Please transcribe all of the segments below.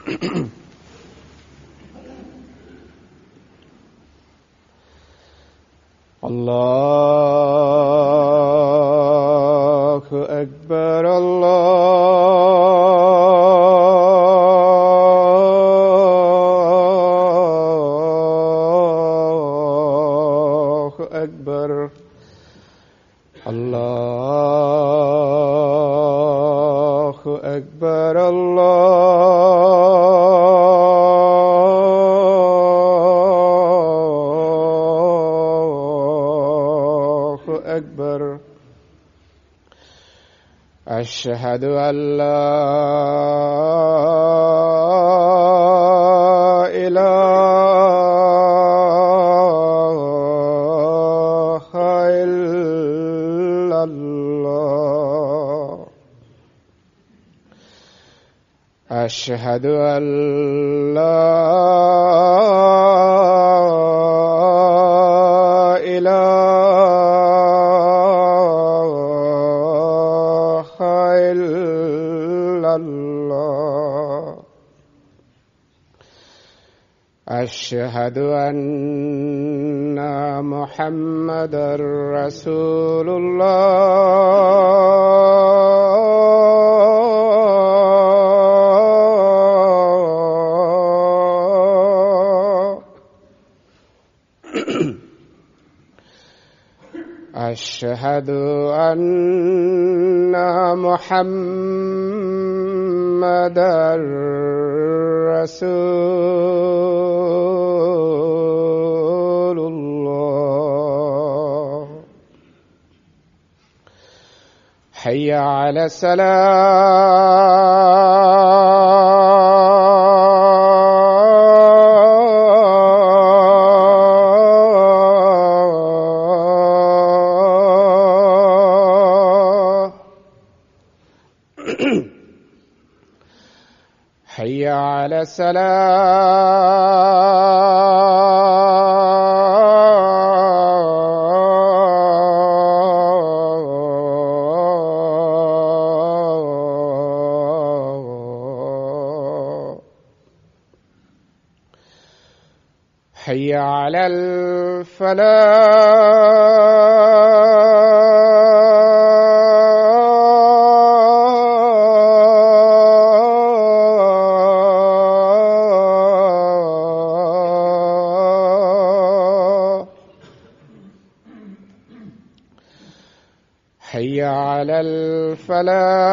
الله أكبر الله أكبر الله أكبر الله أكبر. أشهد أن لا إله إلا الله. أشهد أن لا إله إلا الله. أشهد أن محمدًا رسول الله. أشهد أن محمدًا رسول الله. حي على الصلاة. حي على الصلاة. حي على الفلاح. حي على الفلاح.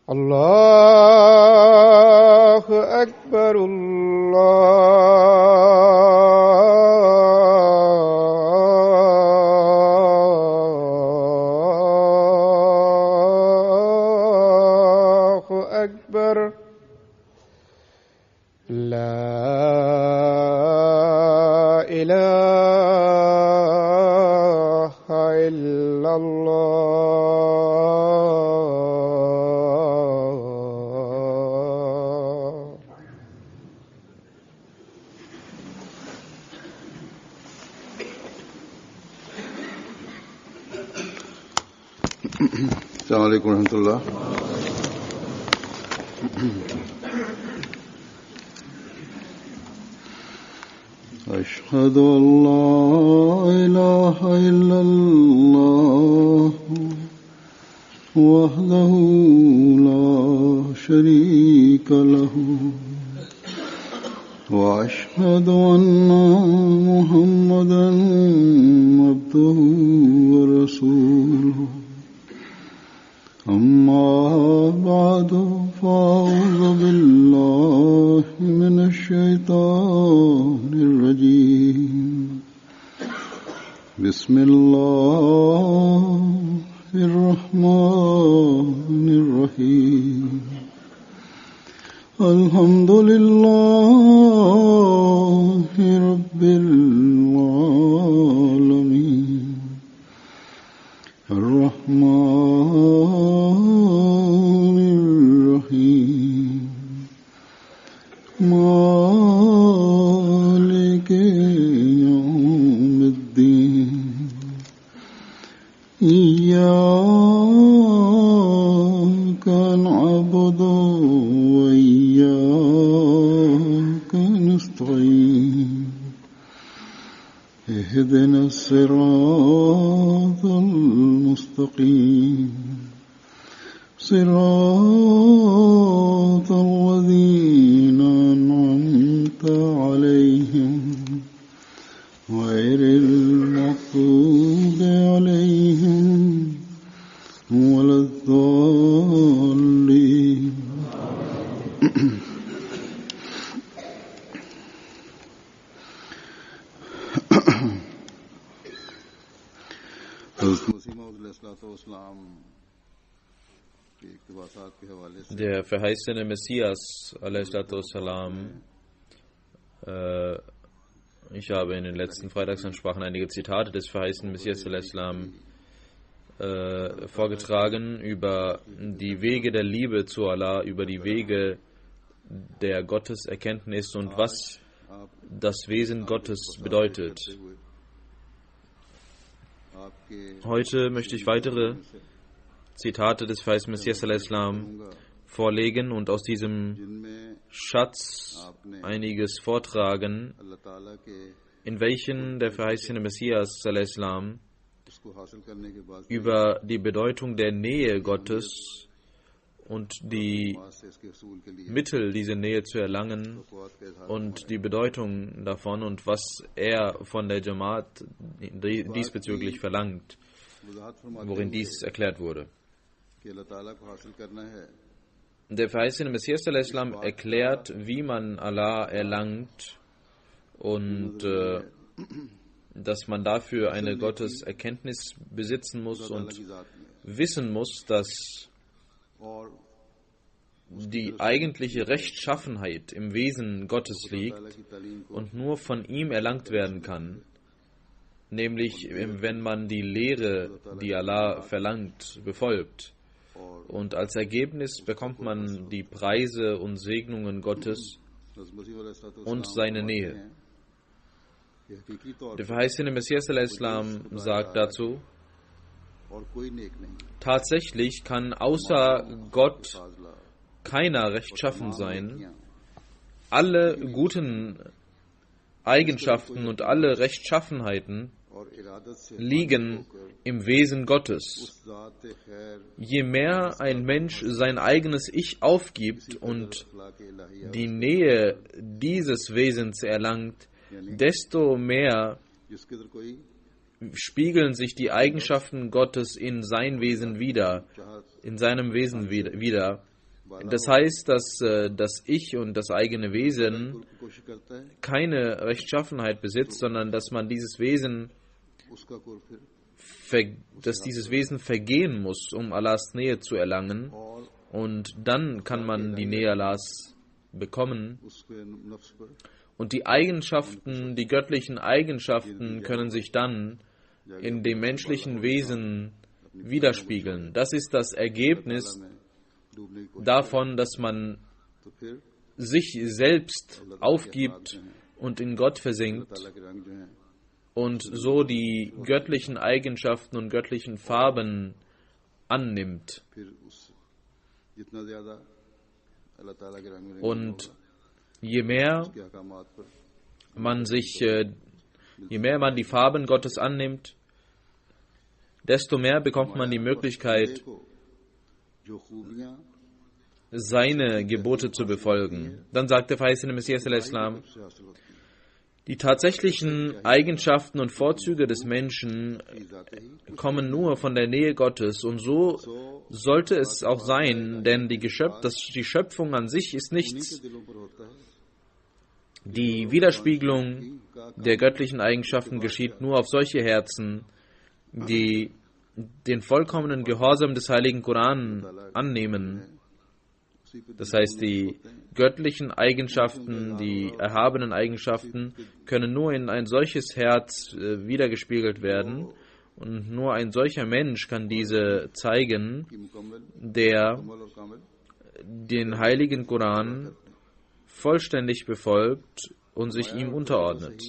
الله أكبر الله أكبر. لا إله إلا الله. السلام عليكم ورحمة الله. أشهد أن لا إله إلا الله وحده لا شريك له وأشهد أن محمدًا عبده ورسوله. أما بعد فأعوذ بالله من الشيطان الرجيم. بسم الله الرحمن الرحيم. الحمد لله رب العالمين. الرحمن الرحيم. مالك يوم الدين إياك نعبد وإياك نستعين اهدنا الصراط المستقيم صراط الذين أنعمت عليهم غير المغضوب عليهم ولا الضالين. Der verheißene Messias, a.s.w. Ich habe in den letzten Freitagsansprachen einige Zitate des verheißenen Messias a.s. Vorgetragen über die Wege der Liebe zu Allah, über die Wege der Gotteserkenntnis und was das Wesen Gottes bedeutet. Heute möchte ich weitere Zitate des verheißenen Messias a.s. vorlegen und aus diesem Schatz einiges vortragen, in welchen der verheißene Messias a.s. über die Bedeutung der Nähe Gottes und die Mittel, diese Nähe zu erlangen und die Bedeutung davon und was er von der Jamaat diesbezüglich verlangt, worin dies erklärt wurde. Der verheißene Messias a.s. erklärt, wie man Allah erlangt und dass man dafür eine Gotteserkenntnis besitzen muss und wissen muss, dass die eigentliche Rechtschaffenheit im Wesen Gottes liegt und nur von ihm erlangt werden kann, nämlich wenn man die Lehre, die Allah verlangt, befolgt. Und als Ergebnis bekommt man die Preise und Segnungen Gottes und seine Nähe. Der verheißene Messias a.s. sagt dazu: Tatsächlich kann außer Gott keiner rechtschaffen sein. Alle guten Eigenschaften und alle Rechtschaffenheiten liegen im Wesen Gottes. Je mehr ein Mensch sein eigenes Ich aufgibt und die Nähe dieses Wesens erlangt, desto mehr spiegeln sich die Eigenschaften Gottes in sein Wesen wider, in seinem Wesen wider. Das heißt, dass das Ich und das eigene Wesen keine Rechtschaffenheit besitzt, sondern dass man dieses Wesen vergehen muss, um Allahs Nähe zu erlangen, und dann kann man die Nähe Allahs bekommen. Und die Eigenschaften, die göttlichen Eigenschaften können sich dann in dem menschlichen Wesen widerspiegeln. Das ist das Ergebnis davon, dass man sich selbst aufgibt und in Gott versinkt und so die göttlichen Eigenschaften und göttlichen Farben annimmt. Und je mehr man die Farben Gottes annimmt, desto mehr bekommt man die Möglichkeit, seine Gebote zu befolgen. Dann sagt der verheißene Messias a.s. Die tatsächlichen Eigenschaften und Vorzüge des Menschen kommen nur von der Nähe Gottes, und so sollte es auch sein, denn die Schöpfung an sich ist nichts. Die Widerspiegelung der göttlichen Eigenschaften geschieht nur auf solche Herzen, die den vollkommenen Gehorsam des heiligen Koran annehmen. Das heißt, die göttlichen Eigenschaften, die erhabenen Eigenschaften können nur in ein solches Herz wiedergespiegelt werden, und nur ein solcher Mensch kann diese zeigen, der den heiligen Koran vollständig befolgt und sich ihm unterordnet.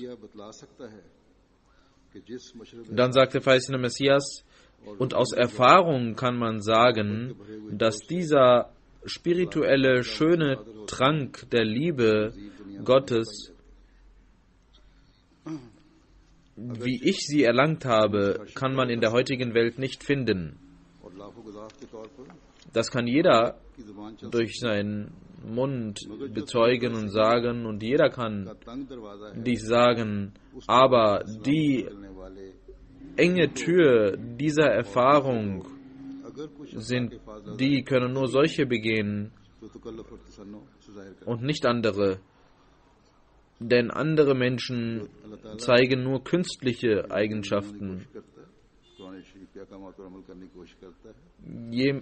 Dann sagte verheißene Messias, und aus Erfahrung kann man sagen, dass dieser spirituelle, schöne Trank der Liebe Gottes, wie ich sie erlangt habe, kann man in der heutigen Welt nicht finden. Das kann jeder durch seinen Mund bezeugen und sagen, und jeder kann dies sagen, aber die enge Tür dieser Erfahrung die können nur solche begehen und nicht andere. Denn andere Menschen zeigen nur künstliche Eigenschaften.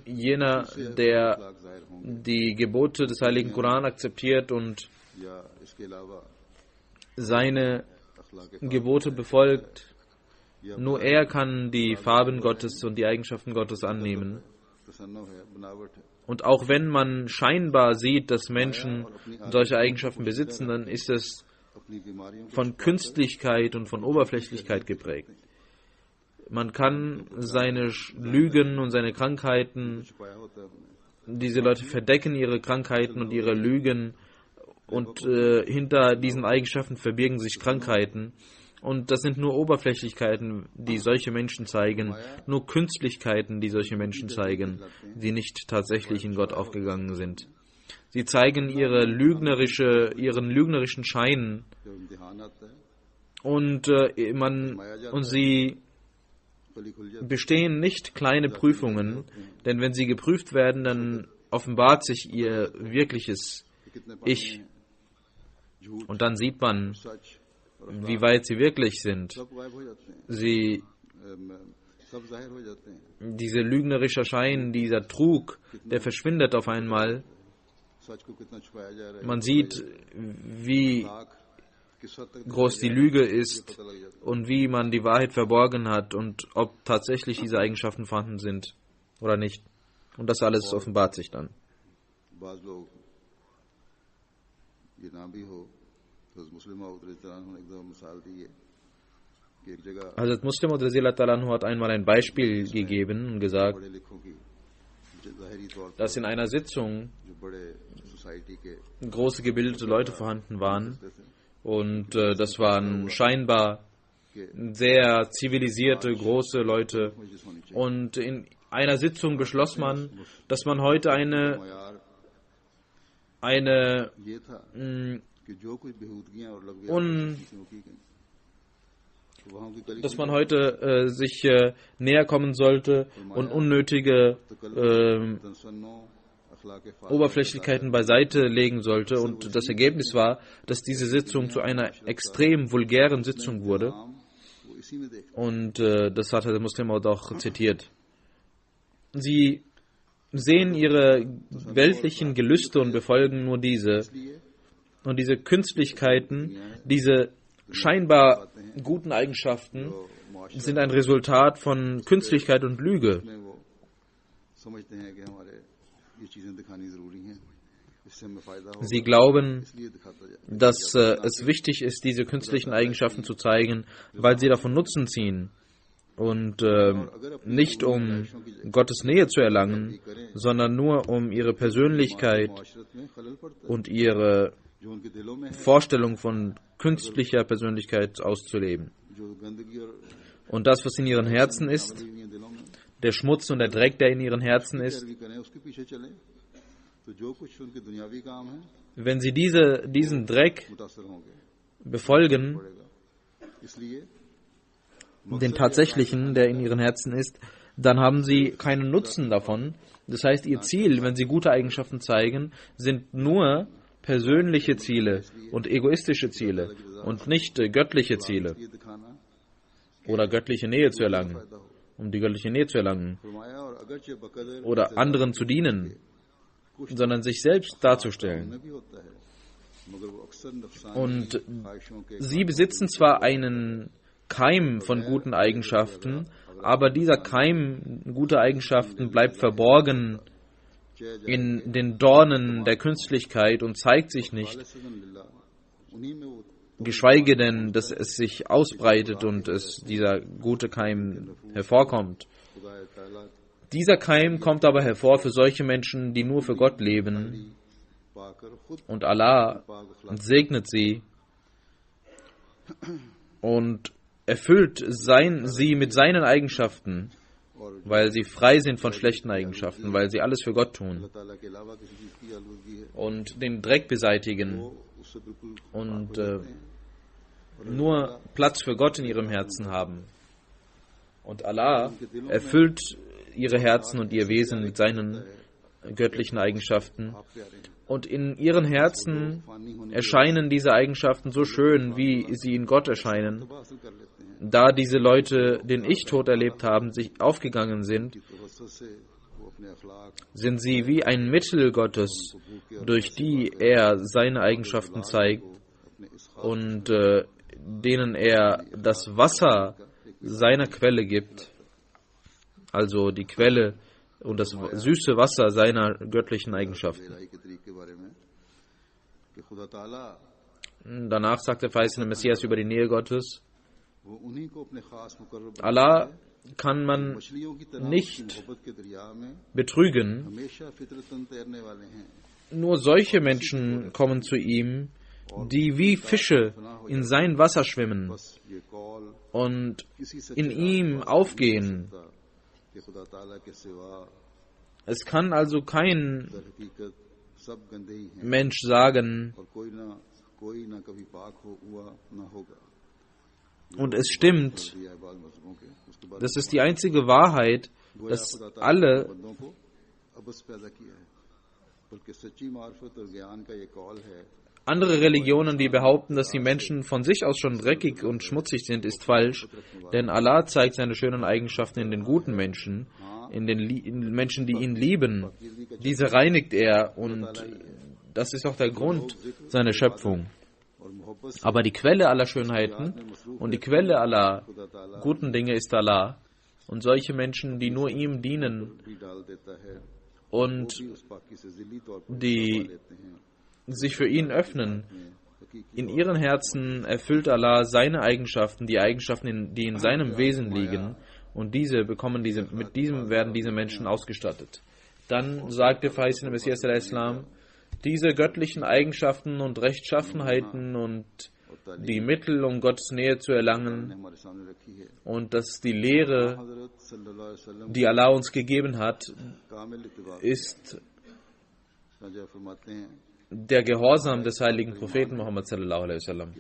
Jener, der die Gebote des Heiligen Koran akzeptiert und seine Gebote befolgt, nur er kann die Farben Gottes und die Eigenschaften Gottes annehmen. Und auch wenn man scheinbar sieht, dass Menschen solche Eigenschaften besitzen, dann ist es von Künstlichkeit und von Oberflächlichkeit geprägt. Man kann seine Lügen und seine Krankheiten, diese Leute verdecken ihre Krankheiten und ihre Lügen und hinter diesen Eigenschaften verbirgen sich Krankheiten. Und das sind nur Oberflächlichkeiten, die solche Menschen zeigen, nur Künstlichkeiten, die solche Menschen zeigen, die nicht tatsächlich in Gott aufgegangen sind. Sie zeigen ihren lügnerischen Schein und sie bestehen nicht kleine Prüfungen, denn wenn sie geprüft werden, dann offenbart sich ihr wirkliches Ich und dann sieht man, wie weit sie wirklich sind. Dieser lügnerische Schein, dieser Trug, der verschwindet auf einmal. Man sieht, wie groß die Lüge ist und wie man die Wahrheit verborgen hat und ob tatsächlich diese Eigenschaften vorhanden sind oder nicht. Und das alles offenbart sich dann. Hazrat Muslim Maud hat einmal ein Beispiel gegeben und gesagt, dass in einer Sitzung große gebildete Leute vorhanden waren und das waren scheinbar sehr zivilisierte, große Leute und in einer Sitzung beschloss man, dass man heute sich näher kommen sollte und unnötige Oberflächlichkeiten beiseite legen sollte. Und das Ergebnis war, dass diese Sitzung zu einer extrem vulgären Sitzung wurde. Und das hat der Muslim auch zitiert. Sie sehen ihre weltlichen Gelüste und befolgen nur diese. Und diese Künstlichkeiten, diese scheinbar guten Eigenschaften sind ein Resultat von Künstlichkeit und Lüge. Sie glauben, dass es wichtig ist, diese künstlichen Eigenschaften zu zeigen, weil sie davon Nutzen ziehen und nicht um Gottes Nähe zu erlangen, sondern nur um ihre Persönlichkeit und ihre Vorstellung von künstlicher Persönlichkeit auszuleben. Und das, was in ihren Herzen ist, der Schmutz und der Dreck, der in ihren Herzen ist, wenn sie diesen Dreck befolgen, den tatsächlichen, der in ihren Herzen ist, dann haben sie keinen Nutzen davon. Das heißt, ihr Ziel, wenn sie gute Eigenschaften zeigen, sind nur persönliche Ziele und egoistische Ziele und nicht göttliche Ziele oder göttliche Nähe zu erlangen, um die göttliche Nähe zu erlangen oder anderen zu dienen, sondern sich selbst darzustellen. Und sie besitzen zwar einen Keim von guten Eigenschaften, aber dieser Keim guter Eigenschaften bleibt verborgen in den Dornen der Künstlichkeit und zeigt sich nicht, geschweige denn, dass es sich ausbreitet und es dieser gute Keim hervorkommt. Dieser Keim kommt aber hervor für solche Menschen, die nur für Gott leben, und Allah segnet sie und erfüllt sie mit seinen Eigenschaften, weil sie frei sind von schlechten Eigenschaften, weil sie alles für Gott tun und den Dreck beseitigen und nur Platz für Gott in ihrem Herzen haben. Und Allah erfüllt ihre Herzen und ihr Wesen mit seinen göttlichen Eigenschaften. Und in ihren Herzen erscheinen diese Eigenschaften so schön, wie sie in Gott erscheinen. Da diese Leute den Ich-Tod erlebt haben, sich aufgegangen sind, sind sie wie ein Mittel Gottes, durch die er seine Eigenschaften zeigt und denen er das Wasser seiner Quelle gibt, also die Quelle und das süße Wasser seiner göttlichen Eigenschaften. Danach sagt der verheißene Messias über die Nähe Gottes: Allah kann man nicht betrügen. Nur solche Menschen kommen zu ihm, die wie Fische in sein Wasser schwimmen und in ihm aufgehen. Es kann also kein Mensch sagen, und es stimmt, das ist die einzige Wahrheit, dass alle andere Religionen, die behaupten, dass die Menschen von sich aus schon dreckig und schmutzig sind, ist falsch, denn Allah zeigt seine schönen Eigenschaften in den guten Menschen, in den Menschen, die ihn lieben. Diese reinigt er und das ist auch der Grund seiner Schöpfung. Aber die Quelle aller Schönheiten und die Quelle aller guten Dinge ist Allah. Und solche Menschen, die nur ihm dienen und die sich für ihn öffnen, in ihren Herzen erfüllt Allah seine Eigenschaften, die Eigenschaften, die in seinem Wesen liegen, und mit diesem werden diese Menschen ausgestattet. Dann sagt der verheißene Messias al-Islam, diese göttlichen Eigenschaften und Rechtschaffenheiten und die Mittel, um Gottes Nähe zu erlangen, und dass die Lehre, die Allah uns gegeben hat, ist der Gehorsam des heiligen Propheten Muhammad sallallahu alaihi wasallam.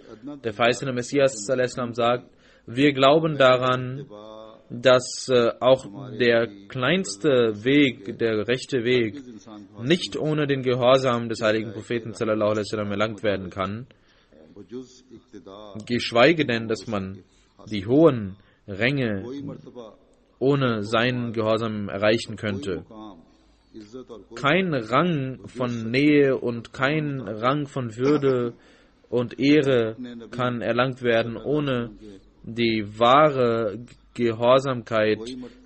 Der verheißene Messias sallallahu alaihi wasallam sagt, wir glauben daran, dass auch der kleinste Weg, der rechte Weg, nicht ohne den Gehorsam des heiligen Propheten sallallahu alaihi wasallam erlangt werden kann, geschweige denn, dass man die hohen Ränge ohne seinen Gehorsam erreichen könnte. Kein Rang von Nähe und kein Rang von Würde und Ehre kann erlangt werden ohne die wahre Gehorsamkeit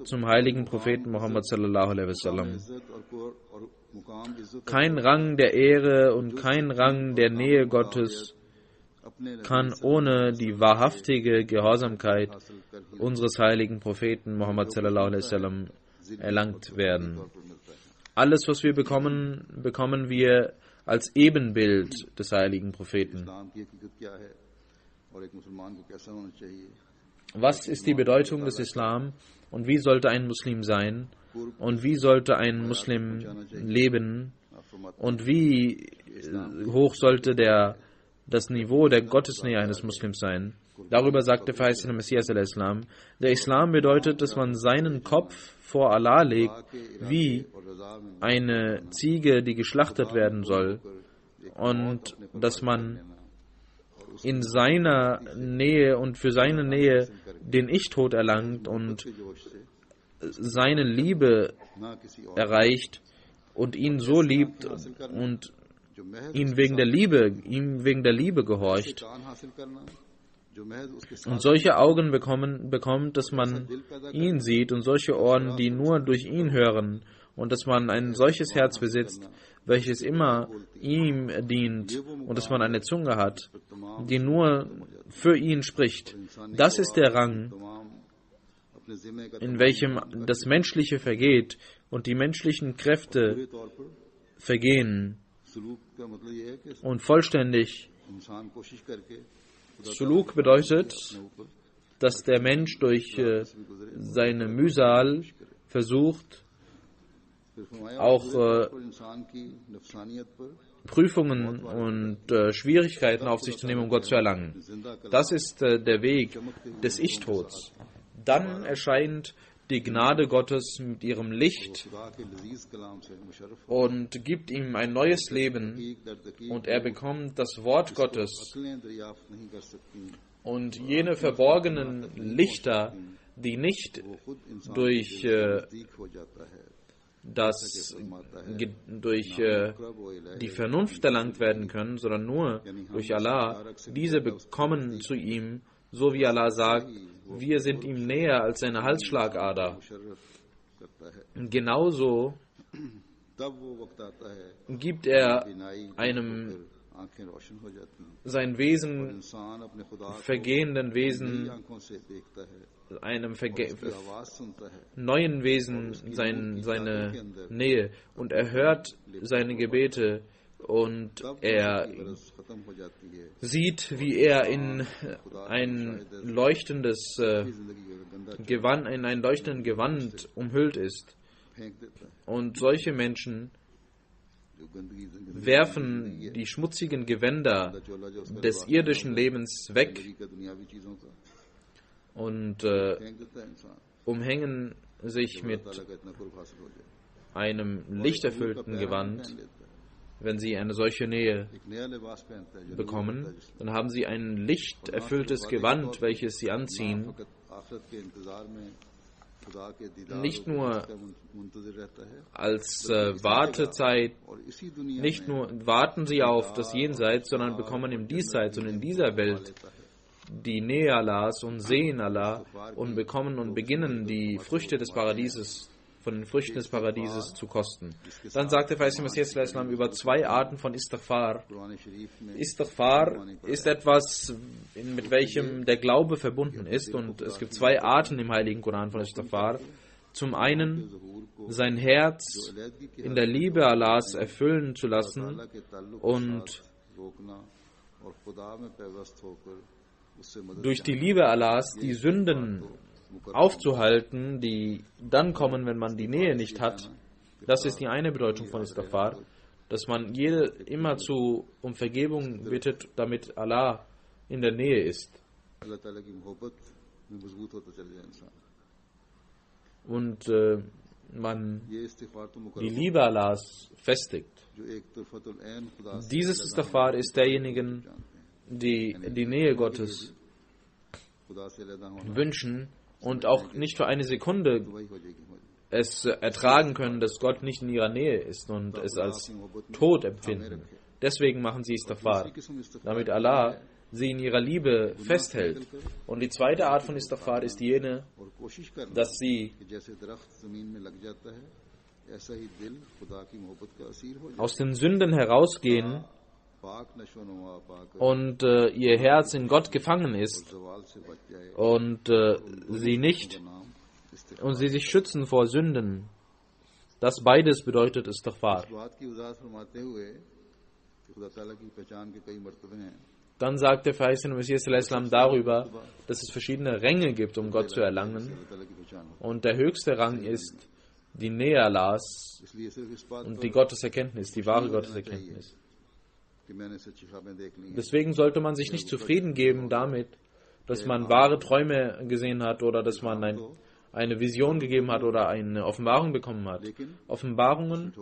zum heiligen Propheten Muhammad sallallahu alaihi wasallam. Kein Rang der Ehre und kein Rang der Nähe Gottes kann ohne die wahrhaftige Gehorsamkeit unseres heiligen Propheten Muhammad sallallahu alaihi wasallam erlangt werden. Alles, was wir bekommen, bekommen wir als Ebenbild des heiligen Propheten. Was ist die Bedeutung des Islam und wie sollte ein Muslim sein und wie sollte ein Muslim leben und wie hoch sollte das Niveau der Gottesnähe eines Muslims sein? Darüber sagt der verheißene Messias al-Islam, der Islam bedeutet, dass man seinen Kopf vor Allah legt, wie eine Ziege, die geschlachtet werden soll, und dass man in seiner Nähe und für seine Nähe den Ich-Tod erlangt und seine Liebe erreicht und ihn so liebt und ihm wegen der Liebe gehorcht. Und solche Augen bekommt, dass man ihn sieht, und solche Ohren, die nur durch ihn hören, und dass man ein solches Herz besitzt, welches immer ihm dient, und dass man eine Zunge hat, die nur für ihn spricht. Das ist der Rang, in welchem das Menschliche vergeht und die menschlichen Kräfte vergehen und vollständig. Suluk bedeutet, dass der Mensch durch seine Mühsal versucht, auch Prüfungen und Schwierigkeiten auf sich zu nehmen, um Gott zu erlangen. Das ist der Weg des Ich-Tods. Dann erscheint die Gnade Gottes mit ihrem Licht und gibt ihm ein neues Leben, und er bekommt das Wort Gottes und jene verborgenen Lichter, die nicht durch die Vernunft erlangt werden können, sondern nur durch Allah. Diese bekommen zu ihm, so wie Allah sagt, wir sind ihm näher als seine Halsschlagader. Genauso gibt er einem sein Wesen, vergehenden Wesen, einem neuen Wesen seine Nähe, und er hört seine Gebete, und er sieht, wie er in ein leuchtendes Gewand, in ein leuchtendes Gewand umhüllt ist. Und solche Menschen werfen die schmutzigen Gewänder des irdischen Lebens weg und umhängen sich mit einem lichterfüllten Gewand. Wenn sie eine solche Nähe bekommen, dann haben sie ein lichterfülltes Gewand, welches sie anziehen. Nicht nur als Wartezeit, nicht nur warten sie auf das Jenseits, sondern bekommen im Diesseits und in dieser Welt die Nähe Allahs und sehen Allah und bekommen und beginnen die Früchte des Paradieses, von den Früchten des Paradieses zu kosten. Dann sagte Faisal Masih Islam über 2 Arten von Istighfar. Istighfar ist etwas, mit welchem der Glaube verbunden ist, und es gibt 2 Arten im Heiligen Koran von Istighfar. Zum einen, sein Herz in der Liebe Allahs erfüllen zu lassen und durch die Liebe Allahs die Sünden aufzuhalten, die dann kommen, wenn man die Nähe nicht hat. Das ist die eine Bedeutung von Istighfar, dass man immerzu um Vergebung bittet, damit Allah in der Nähe ist. Und man die Liebe Allahs festigt. Dieses Istighfar ist derjenigen, die die Nähe Gottes wünschen und auch nicht für eine Sekunde es ertragen können, dass Gott nicht in ihrer Nähe ist und es als Tod empfinden. Deswegen machen sie Istighfar, damit Allah sie in ihrer Liebe festhält. Und die zweite Art von Istighfar ist jene, dass sie aus den Sünden herausgehen und ihr Herz in Gott gefangen ist und sie sich schützen vor Sünden. Das beides bedeutet Istighfar. Dann sagt der verheißene Messias darüber, dass es verschiedene Ränge gibt, um Gott zu erlangen. Und der höchste Rang ist die Nähe Allahs und die Gotteserkenntnis, die wahre Gotteserkenntnis. Deswegen sollte man sich nicht zufrieden geben damit, dass man wahre Träume gesehen hat oder dass man eine Vision gegeben hat oder eine Offenbarung bekommen hat. Offenbarungen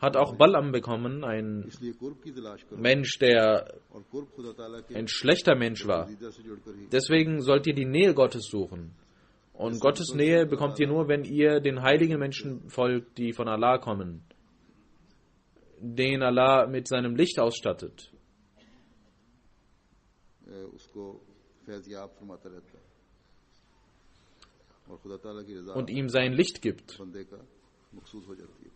hat auch Balaam bekommen, ein Mensch, der ein schlechter Mensch war. Deswegen sollt ihr die Nähe Gottes suchen. Und Gottes Nähe bekommt ihr nur, wenn ihr den heiligen Menschen folgt, die von Allah kommen, den Allah mit seinem Licht ausstattet und ihm sein Licht gibt. मकसूद हो जाती है।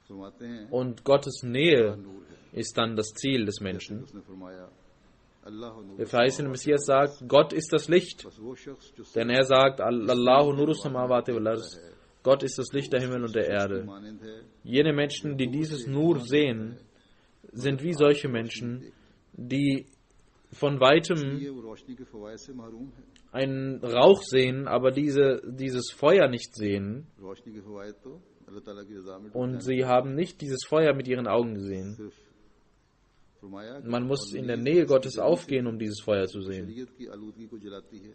फरमाते हैं Und Gottes Nähe ist dann das Ziel des Menschen. उसने फरमाया अल्लाह नूर Der verheißene Messias sagt, Gott ist das Licht. बस वो शख्स जो Denn er sagt, Allahu nuru samawati wal ard. Gott ist das Licht der Himmel und der Erde. मानंद है Jene Menschen, die dieses Nur sehen, sind wie solche Menschen, die von weitem ये वो रोशनी के फवायद से महरूम है। einen Rauch sehen, aber dieses Feuer nicht sehen. रोशनी के फवायद तो अल्लाह ताला की रज़ा में Und sie haben nicht dieses Feuer mit ihren Augen gesehen. सिर्फ फरमाया Man muss in der Nähe Gottes aufgehen, um dieses Feuer zu sehen. शरीयत की आलूदगी को जलाती है,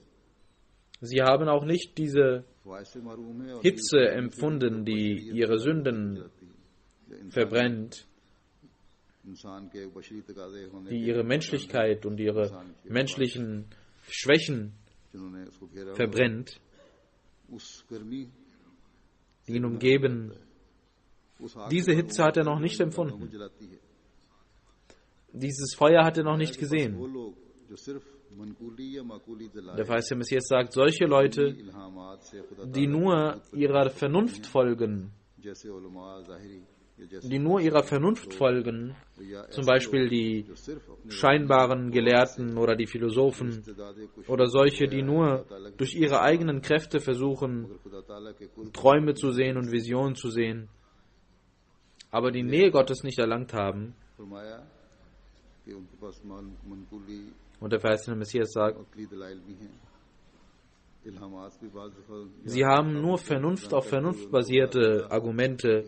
Sie haben auch nicht diese फवायद से महरूम है और Hitze empfunden, die ihre Sünden verbrennt, इंसान के बशरी तकाज़े होने die ihre Menschlichkeit und ihre menschlichen Schwächen जिन्होंने उसको घेरा हुआ verbrennt, उस गर्मी die ihn umgeben. उस आग Diese Hitze hat er noch nicht को empfunden. जलाती है। Dieses Feuer hat er noch nicht वो gesehen. लोग जो सिर्फ मनकूली या माकूली दलाइल Der verheißene Messias sagt, solche Leute, इल्हामात से खुदा die nur ihrer Vernunft folgen, जैसे उलमा ज़ाहिरी या जैसे die nur ihrer Vernunft folgen, या zum Beispiel die जो सिर्फ अपने scheinbaren Gelehrten oder die Philosophen इस्तेदादे कुछ oder solche, die nur durch ihre eigenen Kräfte versuchen, खुदा ताला के कुर्ब Träume zu sehen und Visionen zu sehen, aber die Nähe Gottes nicht erlangt haben. फरमाया कि उनके पास मनकूली Und der verheißene Messias sagt, अकली दलाइल भी हैं, इल्हामात भी बाज़ दफ़ा sie haben nur Vernunft auf Vernunft basierte Argumente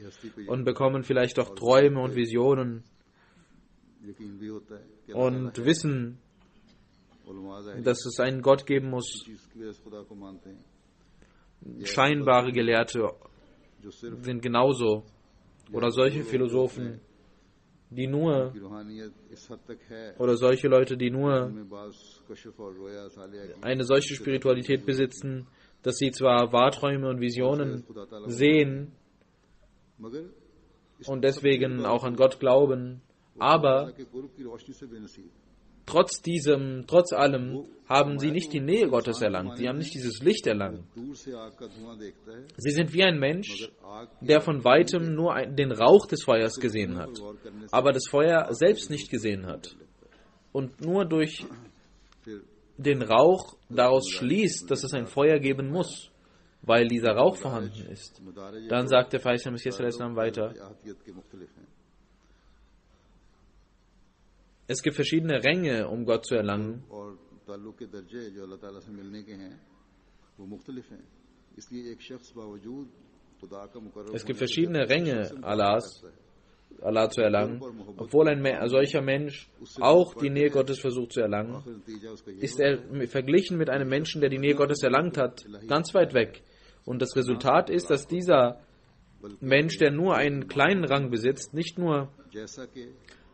und bekommen vielleicht auch Träume und Visionen यकीन भी होता है कि und wissen, उलमा ज़ाहिरी dass es einen Gott geben muss. चीज़ की वजह से खुदा को मानते हैं, Scheinbare Gelehrte जो सिर्फ sind genauso. Oder solche Philosophen, die nur, की रूहानियत इस हद तक है oder solche Leute, die nur में बाज़ कशफ और रोया सालिया की eine solche Spiritualität besitzen, dass sie zwar Wahrträume und Visionen sehen मगर इस und deswegen auch an Gott glauben, aber के कुर्ब की रोशनी से बेनसीब trotz allem haben sie nicht die Nähe Gottes erlangt. Sie haben nicht dieses Licht erlangt. दूर से आग का धुआं देखता है, Sie sind wie ein Mensch, आग der von weitem nur den Rauch des Feuers gesehen hat, गौर करने aber das Feuer selbst nicht gesehen hat. Und nur durch फिर den Rauch daraus schließt, dass es ein Feuer geben muss, weil dieser Rauch vorhanden ist. मदारज Dann sagt der verheißene Messias weiter, आहतियत के मुख्तलिफ हैं। es gibt verschiedene Ränge, um Gott zu erlangen. और ताल्लुक के दर्जे जो अल्लाह ताला से मिलने के हैं वो मुख्तलिफ हैं, इसलिए एक शख्स बावजूद खुदा का मुकर्रब Es gibt होने के verschiedene जब Ränge शख्स से Allahs, करता है, Allah zu erlangen. Obwohl ein solcher Mensch auch die Nähe Gottes versucht zu erlangen, आखिर नतीजा उसका ये ist er verglichen mit einem Menschen, der die Nähe Gottes erlangt hat, ganz weit weg. Und das Resultat ist, dass dieser Mensch, der nur einen kleinen Rang besitzt, nicht nur जैसा कि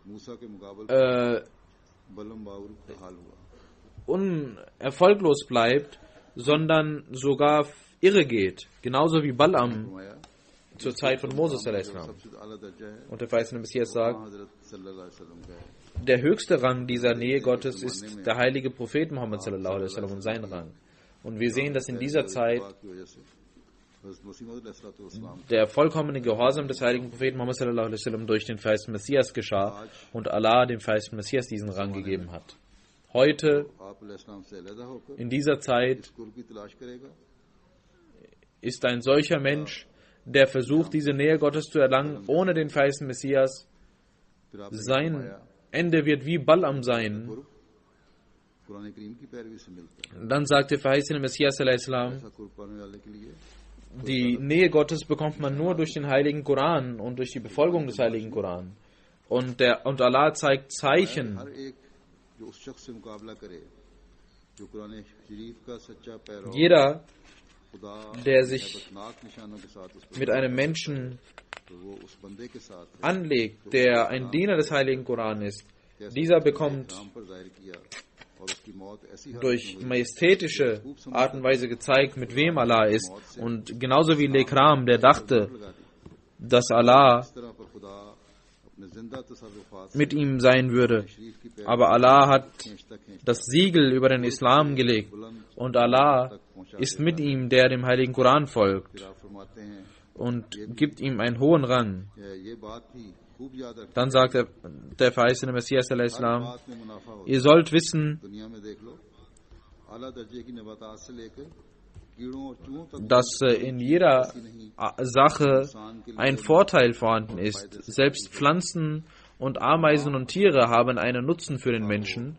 मूसा के मुकाबले बलम बाउर का हाल हुआ। unerfolglos bleibt, sondern sogar irre geht. Genauso wie Balaam फरमाया zur Zeit von Moses a.s. सबसे आला दर्जा है Und der verheißene Messias sagt, हजरत सल्लल्लाहु अलैहि वसल्लम का है। der höchste Rang dieser Nähe Gottes ist der heilige Prophet Muhammad sallallahu alaihi wasallam und sein Rang. Und wir sehen, dass in dieser Zeit की वजह से हज़रत मसीह मौऊद अलैहिस्सलाम der vollkommene Gehorsam des heiligen Propheten Muhammad sallallahu alaihi wasallam durch den verheißenen Messias geschah und Allah dem verheißenen Messias diesen Rang gegeben hat. Heute, आप अलैहिस्सलाम से अलग होकर in dieser Zeit, कुर्ब की तलाश करेगा, ist ein solcher Mensch, der versucht, diese Nähe Gottes zu erlangen, ohne den verheißenen Messias. फिर आपने Sein फरमाया Ende wird wie Balaam sein. कुर्ब कुरान करीम की पैरवी से मिलता है। Dann sagt der verheißene Messias alaihi salam, ऐसा कुर्ब पाने वाले के लिए die Nähe Gottes bekommt man nur durch den heiligen Koran und durch die Befolgung des heiligen Koran. Und Allah zeigt Zeichen. हर एक जो उस शख्स से मुकाबला करे जो कुरान शरीफ का सच्चा पैरो Jeder, खुदा der sich हैबतनाक निशानों के साथ उस mit einem Menschen तो वो उस बंदे के साथ है, anlegt, der ein Diener des heiligen Koran ist, dieser bekommt नाम पर जाहिर किया और उसकी मौत ऐसी हालत durch majestätische Art und Weise gezeigt, mit wem Allah ist. Und genauso wie Lekram, der dachte, dass Allah इस तरह पर खुदा अपने जिंदा तसर्रुफात mit ihm sein würde. शरीफ की पैरवी Aber Allah hat खींचता खींचता das Siegel über den Islam gelegt. Und Allah ist mit ihm, der dem heiligen Koran folgt. फिर आप फरमाते हैं und gibt ihm einen hohen Rang. ये बात भी खूब याद रखना Dann sagt der verheißene Messias al-Islam, बात में मुनाफा होता ihr sollt wissen, है दुनिया में देख लो आला दर्जे की नबातात से लेकर कीड़ों और चूहों तक dass in jeder Sache ein Vorteil vorhanden ist. Selbst Pflanzen und Ameisen und Tiere haben einen Nutzen für den Menschen.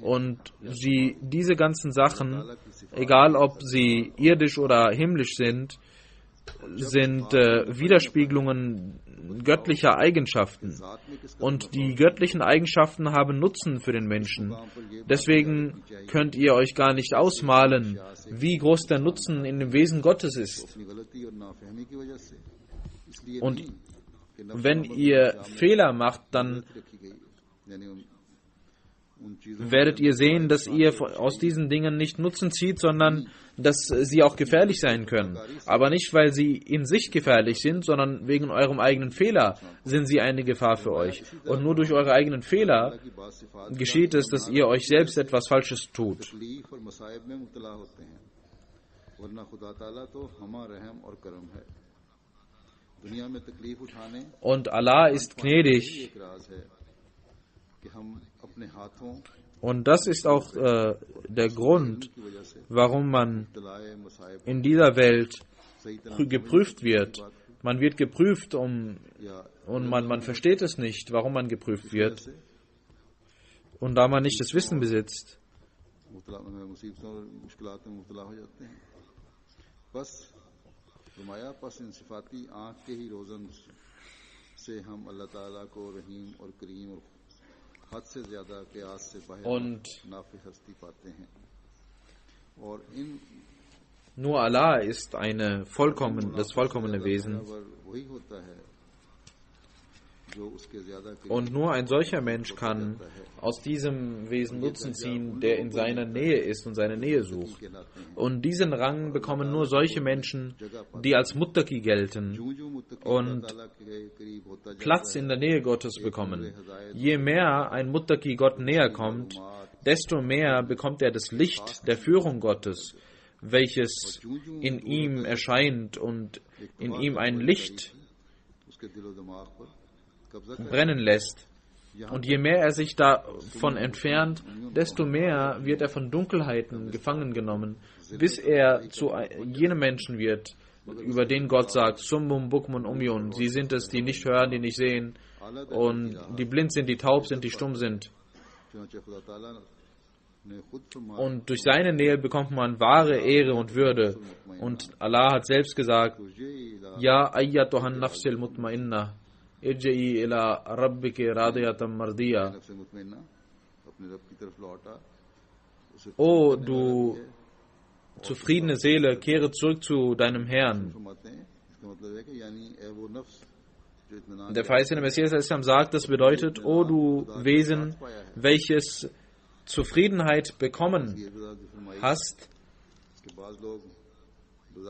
Und diese ganzen Sachen, egal ob sie irdisch oder himmlisch sind Widerspiegelungen göttlicher Eigenschaften. Und die göttlichen Eigenschaften haben Nutzen für den Menschen. Deswegen könnt ihr euch gar nicht ausmalen, wie groß der Nutzen in dem Wesen Gottes ist. Und wenn ihr Fehler macht, dann werdet ihr sehen, dass ihr aus diesen Dingen nicht Nutzen zieht, sondern dass sie auch gefährlich sein können. Aber nicht, weil sie in sich gefährlich sind, sondern wegen eurem eigenen Fehler sind sie eine Gefahr für euch. Und nur durch eure eigenen Fehler geschieht es, dass ihr euch selbst etwas Falsches tut. Und Allah ist gnädig. Und das ist auch der Grund, warum man in dieser Welt geprüft wird. Man wird geprüft und man versteht es nicht, warum man geprüft wird. Und da man nicht das Wissen besitzt. Und nur Allah ist das vollkommene Wesen. Und nur ein solcher Mensch kann aus diesem Wesen Nutzen ziehen, der in seiner Nähe ist und seine Nähe sucht. Und diesen Rang bekommen nur solche Menschen, die als Muttaqi gelten und Platz in der Nähe Gottes bekommen. Je mehr ein Muttaqi Gott näher kommt, desto mehr bekommt er das Licht der Führung Gottes, welches in ihm erscheint und in ihm ein Licht brennen lässt. Und je mehr er sich davon entfernt, desto mehr wird er von Dunkelheiten gefangen genommen, bis er zu jenem Menschen wird, über den Gott sagt, Summum, Bukmun, Umyun. Sie sind es, die nicht hören, die nicht sehen, und die blind sind, die taub sind, die stumm sind. Und durch seine Nähe bekommt man wahre Ehre und Würde. Und Allah hat selbst gesagt, Ja ayyatuhan nafsil mutmainnah, irji'i ila rabbiki radiyatan mardiya. O du zufriedene Seele, kehre zurück zu deinem Herrn. Der verheißene Messias sagt, das bedeutet, o du Wesen, welches Zufriedenheit bekommen hast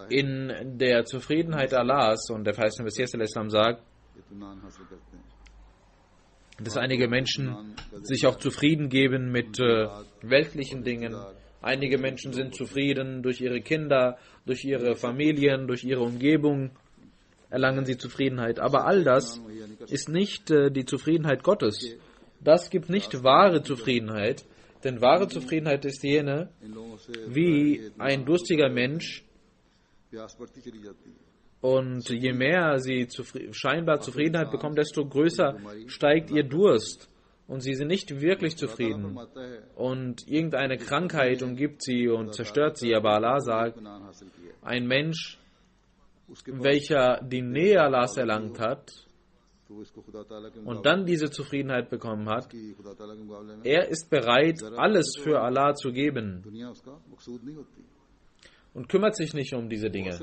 in der Zufriedenheit Allahs. Und der verheißene Messias sagt, dass einige Menschen sich auch zufrieden geben mit weltlichen Dingen. Einige Menschen sind zufrieden durch ihre Kinder, durch ihre Familien, durch ihre Umgebung, erlangen sie Zufriedenheit. Aber all das ist nicht die Zufriedenheit Gottes. Das gibt nicht wahre Zufriedenheit, denn wahre Zufriedenheit ist jene, wie ein durstiger Mensch, und je mehr sie scheinbar Zufriedenheit bekommen, desto größer steigt ihr Durst. Und sie sind nicht wirklich zufrieden. Und irgendeine Krankheit umgibt sie und zerstört sie. Aber Allah sagt, ein Mensch, welcher die Nähe Allahs erlangt hat und dann diese Zufriedenheit bekommen hat, er ist bereit, alles für Allah zu geben und kümmert sich nicht um diese Dinge.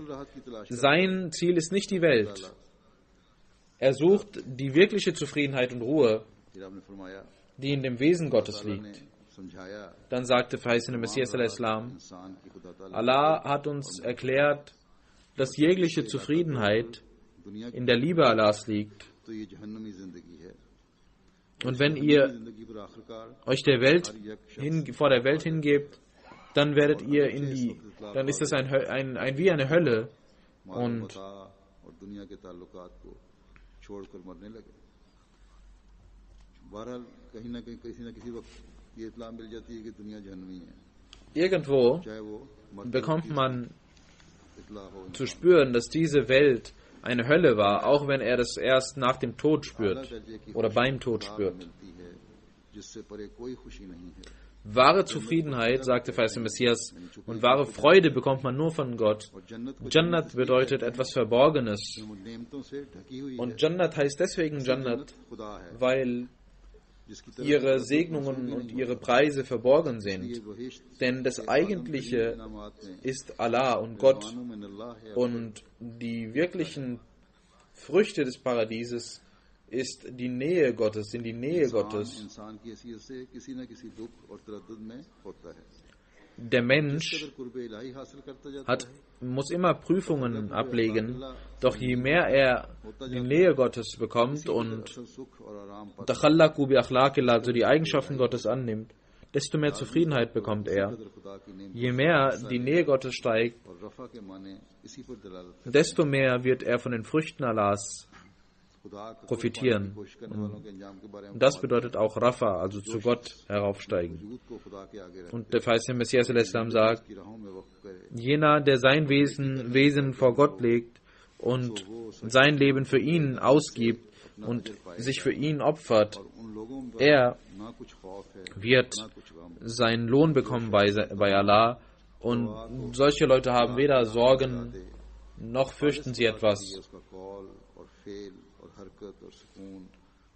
Sein Ziel ist nicht die Welt. Er sucht die wirkliche Zufriedenheit und Ruhe, die in dem Wesen Gottes liegt. Dann sagte verheißene Messias al-Islam, Allah hat uns erklärt, dass jegliche Zufriedenheit in der Liebe Allahs liegt. Und wenn ihr euch vor der Welt hingebt, dann werdet ihr dann ist es wie eine Hölle. Und दुनिया के ताल्लुकात को छोड़कर मरने लगे। बहरहाल कहीं ना कहीं किसी न किसी वक्त ये इत्ला मिल जाती है कि दुनिया जहन्नमी है। Irgendwo चाहे वो bekommt man इत्ला हो zu spüren, dass diese Welt eine Hölle war, auch wenn er das erst nach dem Tod spürt oder beim Tod spürt. मिलती है जिससे परे कोई खुशी नहीं है। Wahre Zufriedenheit, sagte verheißene Messias, und wahre Freude bekommt man nur von Gott. और जन्नत को Jannat bedeutet etwas Verborgenes. नेमतों से ढकी हुई है। Und Jannat heißt deswegen Jannat, खुदा है weil जिसकी तरफ ihre Segnungen und ihre Preise verborgen ये sind. बहिश्त Denn das Eigentliche इनामात में ist Allah und Gott. मानू में अल्लाह है Und die wirklichen Früchte des Paradieses ist die Nähe Gottes, sind die Nähe Gottes. इंसान की हैसियत से किसी न किसी दुख और तरद्दुद में होता है। Der Mensch अगर कुर्ब इलाही हासिल करता जाता hat, muss immer Prüfungen ablegen, doch je mehr er die Nähe Gottes bekommt und असल सुख और आराम पाता Takhallaku bi akhlaqillah, also die Eigenschaften Gottes annimmt, desto mehr Zufriedenheit bekommt er. है। खुदा की name Je mehr die Nähe Gottes steigt, और रफा के माने इसी पर दलालत है। desto mehr wird er von den Früchten Allahs खुदा को profitieren. कोशिश करने वालों के अंजाम के बारे में Das bedeutet auch Rafa, also zu Gott heraufsteigen. वजूद को खुदा के आगे रख Und der verheißene Messias al-Islam sagt, की राहों में वक्त करे jener, der sein Wesen vor Gott legt und sein Leben für ihn ausgibt und sich für ihn opfert, उन लोगों में er ना कुछ खौफ है wird ना कुछ गम। seinen Lohn bekommen bei Allah. Und solche Leute haben weder Sorgen, noch fürchten sie etwas. उसका कौल और फेल और हरकत और सुकून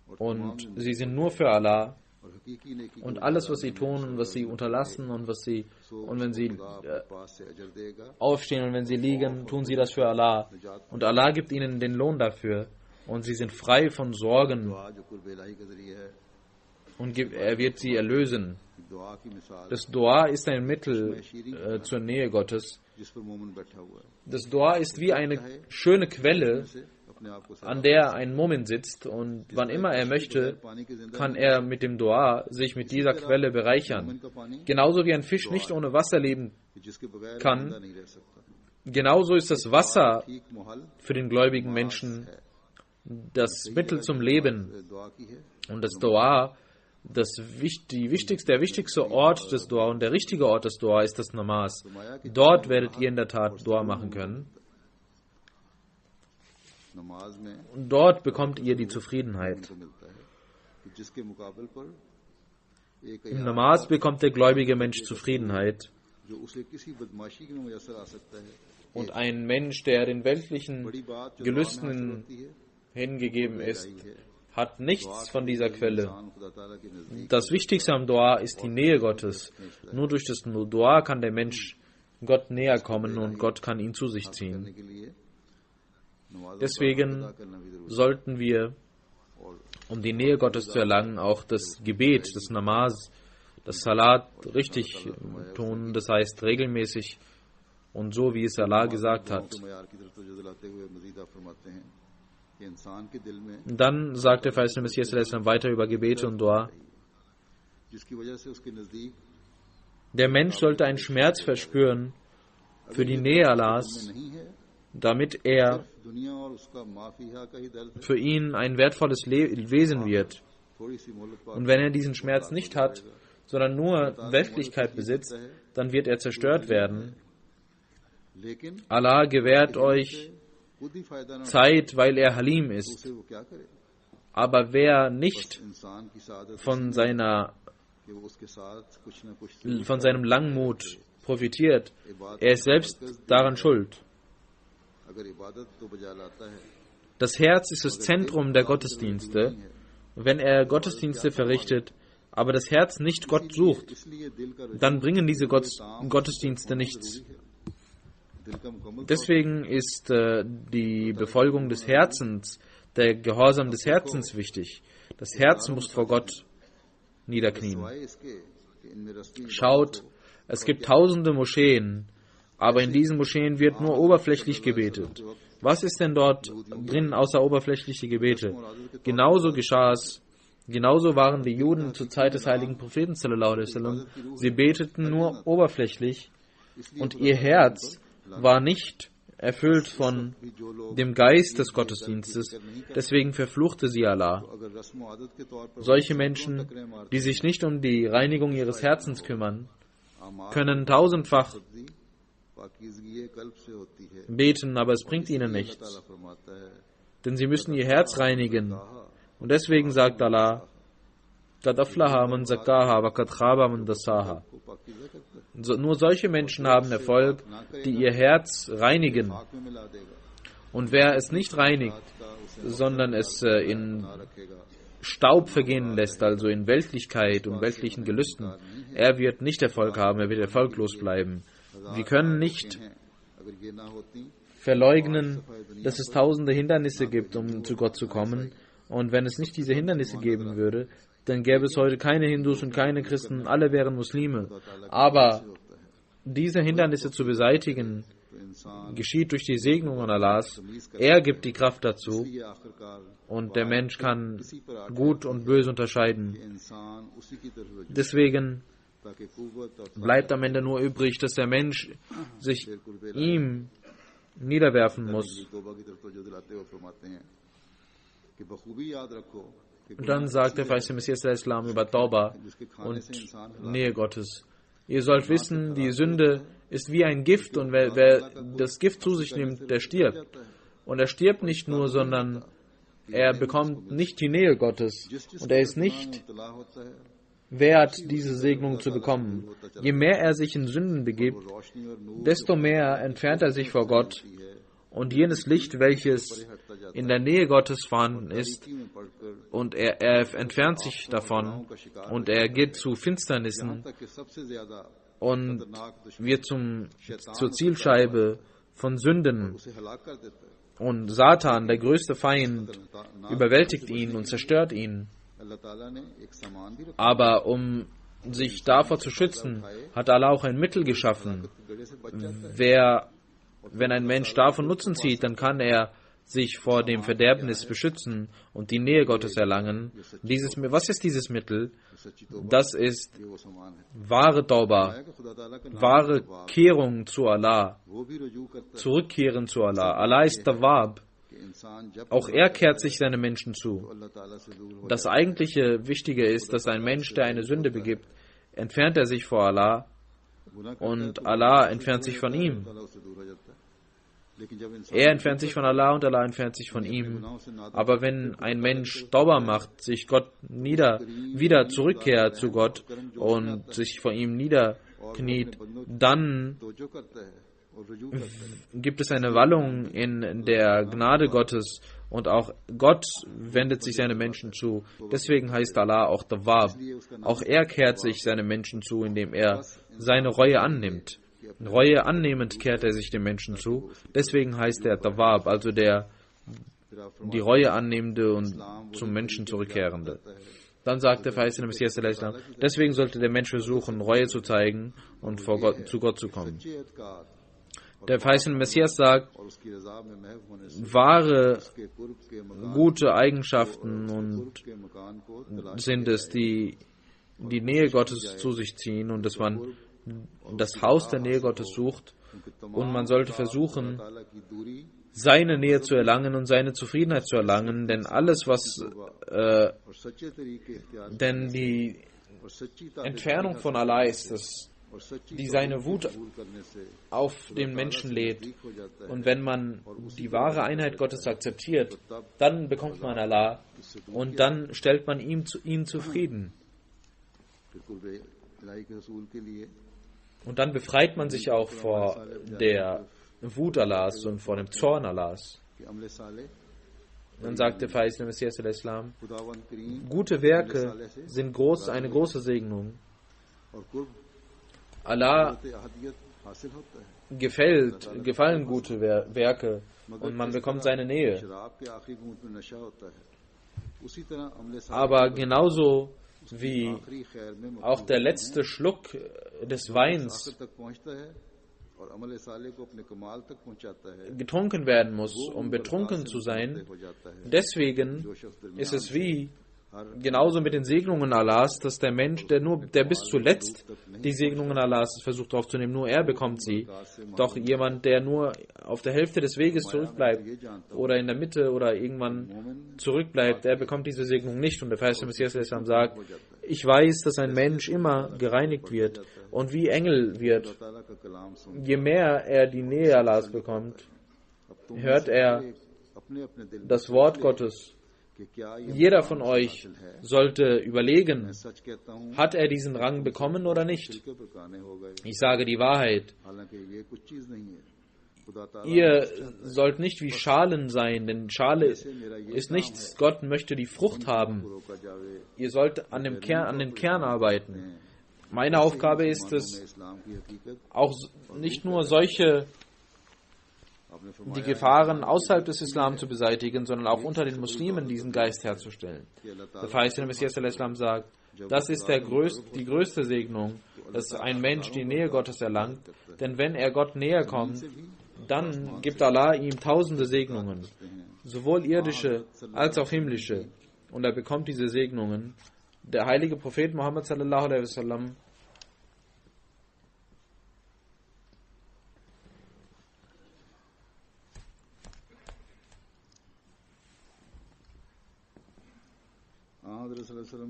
और Und sie sind nur für Allah. और हकीकी नेकी Und alles, was sie tun und was sie unterlassen und wenn sie पास से अजर देगा। aufstehen und wenn sie liegen, tun sie das für Allah. Und Allah gibt ihnen den Lohn dafür. Und sie sind frei von Sorgen दुआ जो कुर्ब इलाही का जरिया है, und er wird sie erlösen. दुआ की मिसाल Das Dua ist ein Mittel zur Nähe Gottes. जिस पर मोमिन बैठा हुआ है, Das Dua ist wie eine schöne Quelle, से अपने आप को an der ein Mumin sitzt, und wann immer er möchte, पानी के जिंदा kann er mit dem Dua sich mit dieser Quelle bereichern. मोमिन का पानी Genauso wie ein Fisch nicht ohne Wasser leben जिसके बगैर kann, जिंदा नहीं रह सकता। genauso ist das Wasser ठीक मोहल für den gläubigen Menschen das Mittel zum Leben. दुआ की है। Und das Dua, der wichtigste Ort des Dua und der richtige Ort des Dua ist das Namas. Dort werdet ihr in der Tat Dua machen können. नमाज में Und dort bekommt ihr die Zufriedenheit. को मिलता है कि जिसके मुकाबल पर एक Im Namas bekommt der gläubige Mensch Zufriedenheit. जो उसे किसी बदमाशी में मुयसर आ सकता है। Und ein Mensch, der den weltlichen बड़ी बात जो Gelüsten होती है, hingegeben ist, hat nichts von dieser Quelle. इंसान खुदा ताला के नजदीक Das Wichtigste am Dua ist die Nähe Gottes. Nur durch das Dua kann der Mensch Gott näher kommen und Gott kann ihn zu sich ziehen. करने के लिए नमाज Deswegen करना भी जरूरी sollten wir, um die Nähe Gottes zu erlangen, auch das Gebet, das Namaz, das Salat richtig tun, das heißt regelmäßig und so, wie es Allah gesagt hat. है। मयार की तरफ तवज्जो दिलाते हुए मजीद आप फरमाते हैं कि इंसान के दिल में Dann sagt der verheißene Messias weiter über Gebete und Dua. जिसकी वजह से उसके नजदीक Der Mensch sollte einen Schmerz verspüren für die Nähe Allahs, नहीं है, damit er दुनिया और उसका माफिया का ही दर्द है। für ihn ein wertvolles Wesen wird. थोड़ी सी मोहलत पा Und wenn er diesen Schmerz nicht hat, sondern nur Weltlichkeit besitzt, dann wird er zerstört werden. लेकिन Allah gewährt euch खुद ही फायदा ना Zeit, weil er Halim ist. उसे वो क्या करे। Aber wer nicht इंसान की सादत von कि वो उसके साथ कुछ न कुछ von seinem Langmut profitiert, er ist selbst daran schuld. अगर इबादत तो बजा लाता है, Das Herz ist das Zentrum der Gottesdienste. Wenn er Gottesdienste verrichtet, aber das Herz nicht Gott sucht, इसलिए दिल का dann bringen diese Gottesdienste nichts. दिल का मुकम्मल Deswegen ist die Befolgung des Herzens, der Gehorsam des Herzens wichtig. Das Herz muss vor Gott niederknien. सिवाय इसके कि इनमें रस्मी Schaut, es gibt tausende Moscheen, aber in diesen Moscheen wird nur oberflächlich gebetet. Was ist denn dort drin außer oberflächliche Gebete? Genauso geschah es. Genauso waren die Juden zur Zeit des heiligen Propheten sallallahu alaihi wasallam. Sie beteten nur oberflächlich und ihr Herz war nicht erfüllt von dem Geist des Gottesdienstes, deswegen verfluchte sie Allah. Solche Menschen, die sich nicht um die Reinigung ihres Herzens kümmern, können tausendfach beten, aber es bringt ihnen nichts, denn sie müssen ihr Herz reinigen. Und deswegen sagt Allah, Qad aflaha man zakkaha wa qad khaba man dassaha. Nur solche Menschen haben Erfolg, die ihr Herz reinigen. Und wer es nicht reinigt, sondern es in Staub vergehen lässt, also in Weltlichkeit und weltlichen Gelüsten, er wird nicht Erfolg haben, er wird erfolglos bleiben. Wir können nicht verleugnen, dass es tausende Hindernisse gibt, um zu Gott zu kommen. Und wenn es nicht diese Hindernisse geben würde, dann gäbe es heute keine Hindus und keine Christen, alle wären Muslime. Aber diese Hindernisse zu beseitigen, geschieht durch die Segnungen Allahs. Er gibt die Kraft dazu und der Mensch kann Gut und Böse unterscheiden. Deswegen bleibt am Ende nur übrig, dass der Mensch sich ihm niederwerfen muss. Und dann sagt der verheißene Messias der Islam über Tauba und Nähe Gottes. Ihr sollt wissen, die Sünde ist wie ein Gift und wer das Gift zu sich nimmt, der stirbt. Und er stirbt nicht nur, sondern er bekommt nicht die Nähe Gottes und er ist nicht wert, diese Segnung zu bekommen. Je mehr er sich in Sünden begibt, desto mehr entfernt er sich vor Gott. Und jenes Licht, welches in der Nähe Gottes vorhanden ist, und er entfernt sich davon und er geht zu Finsternissen und wird zur Zielscheibe von Sünden. Und Satan, der größte Feind, überwältigt ihn und zerstört ihn. Aber um sich davor zu schützen, hat Allah auch ein Mittel geschaffen. Wenn ein Mensch davon Nutzen zieht, dann kann er sich vor dem Verderbnis beschützen und die Nähe Gottes erlangen. Was ist dieses Mittel? Das ist wahre Tauba, wahre Kehrung zu Allah, zurückkehren zu Allah. Allah ist Tawwab. Auch er kehrt sich seine Menschen zu. Das eigentliche Wichtige ist, dass ein Mensch, der eine Sünde begibt, entfernt er sich vor Allah und Allah entfernt sich von ihm. Er entfernt sich von Allah und Allah entfernt sich von ihm. Aber wenn ein Mensch Tauba macht, sich Gott wieder zurückkehrt zu Gott und sich vor ihm niederkniet, dann gibt es eine Wallung in der Gnade Gottes und auch Gott wendet sich seine Menschen zu. Deswegen heißt Allah auch Tawwab. Auch er kehrt sich seine Menschen zu, indem er seine Reue annimmt. Reue annehmend kehrt er sich dem Menschen zu. Deswegen heißt er Tawwab, also die Reue annehmende und zum Menschen zurückkehrende. Dann sagt der verheißene Messias, deswegen sollte der Mensch versuchen, Reue zu zeigen und zu Gott zu kommen. Der verheißene Messias sagt, wahre, gute Eigenschaften und sind es, die Nähe Gottes zu sich ziehen und dass man das Haus der Nähe Gottes sucht und man sollte versuchen, seine Nähe zu erlangen und seine Zufriedenheit zu erlangen, denn denn die Entfernung von Allah ist es, die seine Wut auf den Menschen lädt. Und wenn man die wahre Einheit Gottes akzeptiert, dann bekommt man Allah und dann stellt man ihn zufrieden. Und dann befreit man sich auch vor der Wut Allahs und vor dem Zorn Allahs. Dann sagt der verheißene Messias al-Islam, gute Werke sind eine große Segnung. Allah gefallen gute Werke und man bekommt seine Nähe. Aber genauso wie auch der letzte Schluck des Weins getrunken werden muss, um betrunken zu sein, deswegen ist es wie genauso mit den Segnungen Allahs, dass der Mensch, der bis zuletzt die Segnungen Allahs versucht aufzunehmen, nur er bekommt sie. Doch jemand, der nur auf der Hälfte des Weges zurückbleibt oder in der Mitte oder irgendwann zurückbleibt, der bekommt diese Segnung nicht. Und der verheißene Messias sagt, ich weiß, dass ein Mensch immer gereinigt wird und wie Engel wird. Je mehr er die Nähe Allahs bekommt, hört er das Wort Gottes. Jeder von euch sollte überlegen, hat er diesen Rang bekommen oder nicht. Ich sage die Wahrheit. Ihr sollt nicht wie Schalen sein, denn Schale ist nichts. Gott möchte die Frucht haben. Ihr sollt an den Kern arbeiten. Meine Aufgabe ist es, auch nicht nur die Gefahren außerhalb des Islam zu beseitigen, sondern auch unter den Muslimen diesen Geist herzustellen. Der verheißene Messias al-Islam sagt, das ist die größte Segnung, dass ein Mensch die Nähe Gottes erlangt, denn wenn er Gott näher kommt, dann gibt Allah ihm tausende Segnungen, sowohl irdische als auch himmlische, und er bekommt diese Segnungen. Der heilige Prophet Muhammad sallallahu alaihi wasallam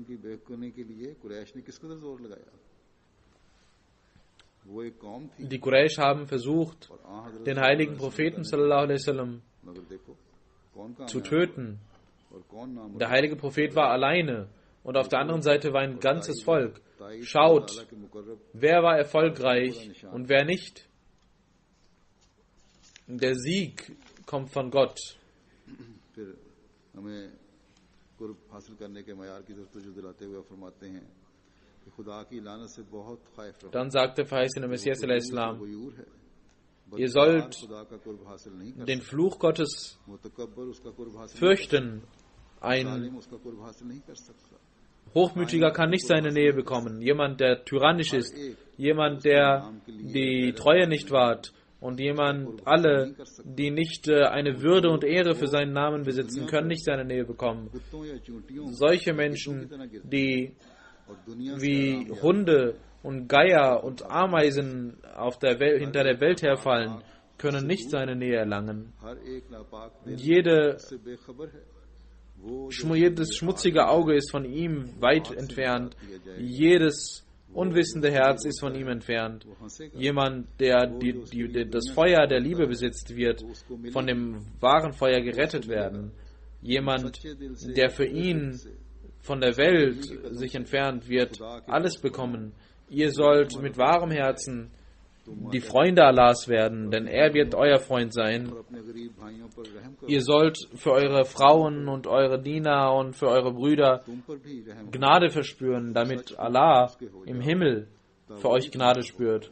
की बेइज्जती करने के लिए कुरैश ने किस कदर जोर लगाया। वो एक कौम थी। Die Quraysh haben versucht, den heiligen Propheten sallallahu alaihi wasallam zu töten. Der heilige Prophet war alleine und auf der anderen Seite war ein ganzes Volk. Schaut, wer war erfolgreich und wer nicht. Der Sieg kommt von Gott. Dann sagte der verheißene Messias al-Islam, ihr sollt den Fluch Gottes fürchten. Ein Hochmütiger kann nicht seine Nähe bekommen. Jemand, der tyrannisch ist, jemand, der die Treue nicht wahrt, und alle, die nicht eine Würde und Ehre für seinen Namen besitzen, können nicht seine Nähe bekommen. Solche Menschen, die wie Hunde und Geier und Ameisen hinter der Welt herfallen, können nicht seine Nähe erlangen. Jedes schmutzige Auge ist von ihm weit entfernt. Jedes unwissende Herz ist von ihm entfernt. Jemand, der das Feuer der Liebe besitzt, wird von dem wahren Feuer gerettet werden. Jemand, der für ihn von der Welt sich entfernt, wird alles bekommen. Ihr sollt mit wahrem Herzen die Freunde Allahs werden, denn er wird euer Freund sein. Ihr sollt für eure Frauen und eure Diener und für eure Brüder Gnade verspüren, damit Allah im Himmel für euch Gnade spürt.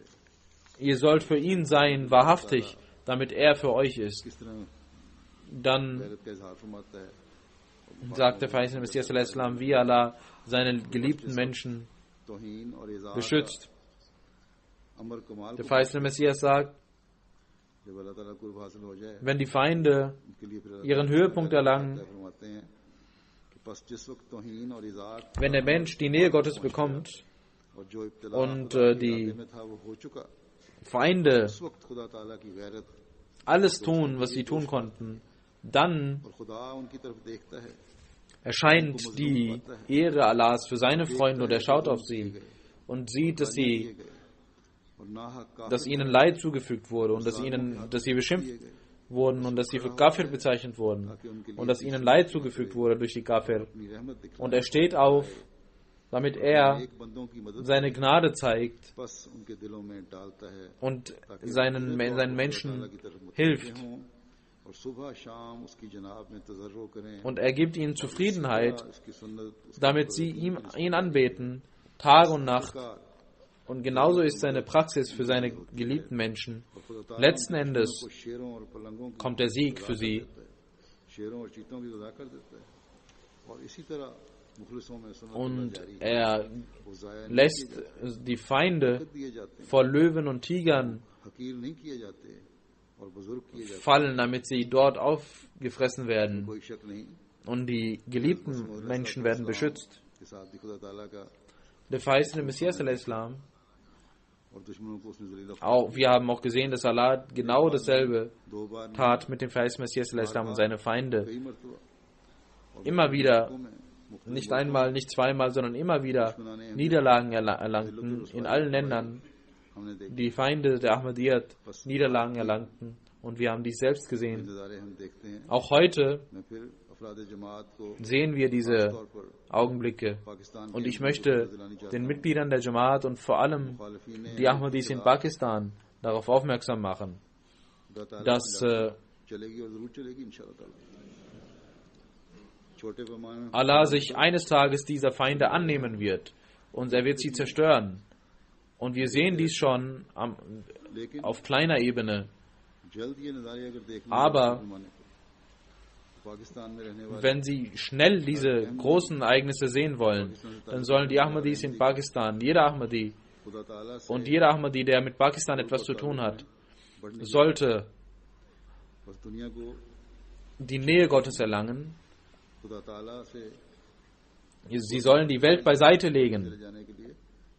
Ihr sollt für ihn sein, wahrhaftig, damit er für euch ist. Dann sagt der verheißene Messias al-Islam, wie Allah seine geliebten Menschen beschützt. Der verheißene Messias sagt, wenn die Feinde ihren Höhepunkt erlangen, wenn der Mensch die Nähe Gottes bekommt und die Feinde alles tun, was sie tun konnten, dann erscheint die Ehre Allahs für seine Freunde und er schaut auf sie und sieht, dass ihnen Leid zugefügt wurde und dass sie beschimpft wurden und dass sie für Kafir bezeichnet wurden und dass ihnen Leid zugefügt wurde durch die Kafir. Und er steht auf, damit er seine Gnade zeigt und seinen Menschen hilft. Und er gibt ihnen Zufriedenheit, damit sie ihn anbeten, Tag und Nacht. Und genauso ist seine Praxis für seine geliebten Menschen. Letzten Endes kommt der Sieg für sie. Und er lässt die Feinde vor Löwen und Tigern fallen, damit sie dort aufgefressen werden. und die geliebten Menschen werden beschützt. के साथ भी खुदा ताला का Der verheißene Messias al-Islam, और दुश्मनों को उसने जलील auch, wir haben auch gesehen, dass Allah genau dasselbe दो बार tat mit dem verheißenen Messias al-Islam und seine Feinde. कई मरतबा Immer wieder, में मुख्तलिफ nicht einmal, nicht zweimal, sondern immer wieder Niederlagen erlangten in allen Ländern. हमने देखा Die Feinde der Ahmadiyyat Niederlagen erlangten und wir haben dies selbst gesehen. नज़ारे हम देखते हैं Auch heute मैं फिर अफराद जमात को sehen wir diese तौर पर Augenblicke पाकिस्तान und के ich möchte den Mitgliedern der Jamaat und vor allem मुखालिफीन die Ahmadis in Pakistan darauf aufmerksam machen, खुदा ताला dass चलेगी और जरूर चलेगी इंशाअल्लाह ताला छोटे पैमाने में Allah sich eines Tages dieser Feinde annehmen wird und er wird sie zerstören. Und wir sehen dies schon लेकिन auf kleiner Ebene. जल्द ये नज़ारे अगर देखने Aber ज़माने को, पाकिस्तान में रहने वाले wenn sie schnell diese großen Ereignisse sehen wollen, dann sollen die Ahmadis in Pakistan, jeder Ahmadi खुदा ताला से und jeder Ahmadi, der mit Pakistan etwas zu tun hat, बढ़ने sollte बस दुनिया को die Nähe Gottes erlangen. खुदा ताला से Sie sollen die Welt beiseite legen चले जाने के लिए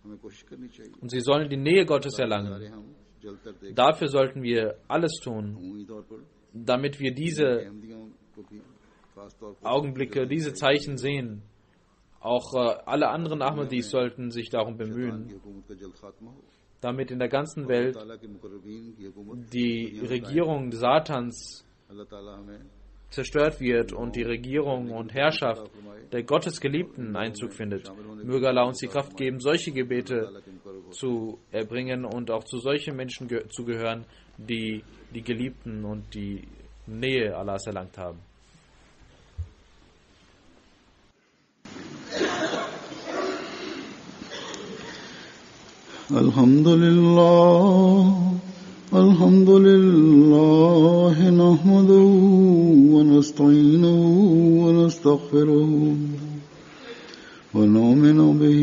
हमें कोशिश करनी चाहिए und sie sollen die Nähe Gottes erlangen. नज़ारे हम जल्द तर देख Dafür sollten wir alles tun, उम्मीद तौर पर damit wir diese अहमदियों को भी खास तौर पर Augenblicke, diese Zeichen sehen. Auch alle anderen Ahmadis sollten sich darum की bemühen, हुकूमत का जल्द खात्मा हो damit in der ganzen Welt ताला के मुकर्रबीन की हुकूमत die Regierung Satans अल्लाह ताला हमें zerstört wird und die Regierung und Herrschaft der Gottesgeliebten Einzug findet. Möge Allah uns die Kraft geben, solche Gebete ताला के Muqarrab zu erbringen und auch zu solchen Menschen zu gehören, die die Geliebten und die Nähe Allahs erlangt haben. الحمد لله نحمده ونستعينه ونستغفره ونؤمن به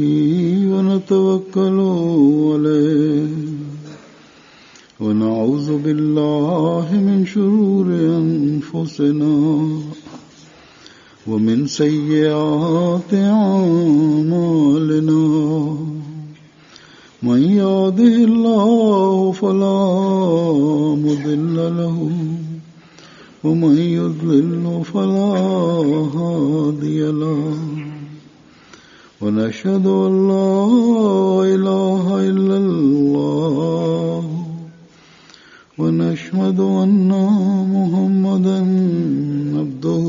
ونتوكل عليه ونعوذ بالله من شرور أنفسنا ومن سيئات أعمالنا من يهده الله فلا مضل له ومن يضلل فلا هادي له ونشهد أن لا إله إلا الله ونشهد أن محمدا عبده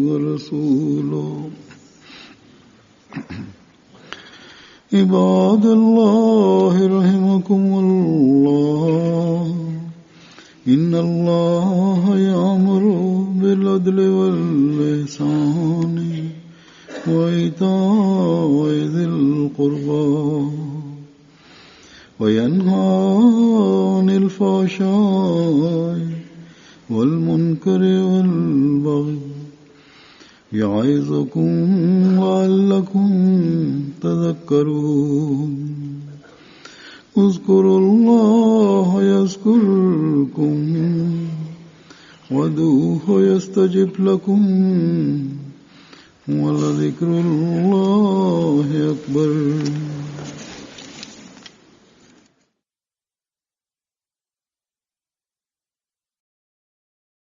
ورسوله عباد الله رحمكم الله إن الله يأمر بالعدل والإحسان وإيتاء ذي القربى وينهى عن الفحشاء والمنكر والبغي يعظكم لعلكم تذكرون اذكروا الله يذكركم وادعوه يستجب لكم ولذكر الله أكبر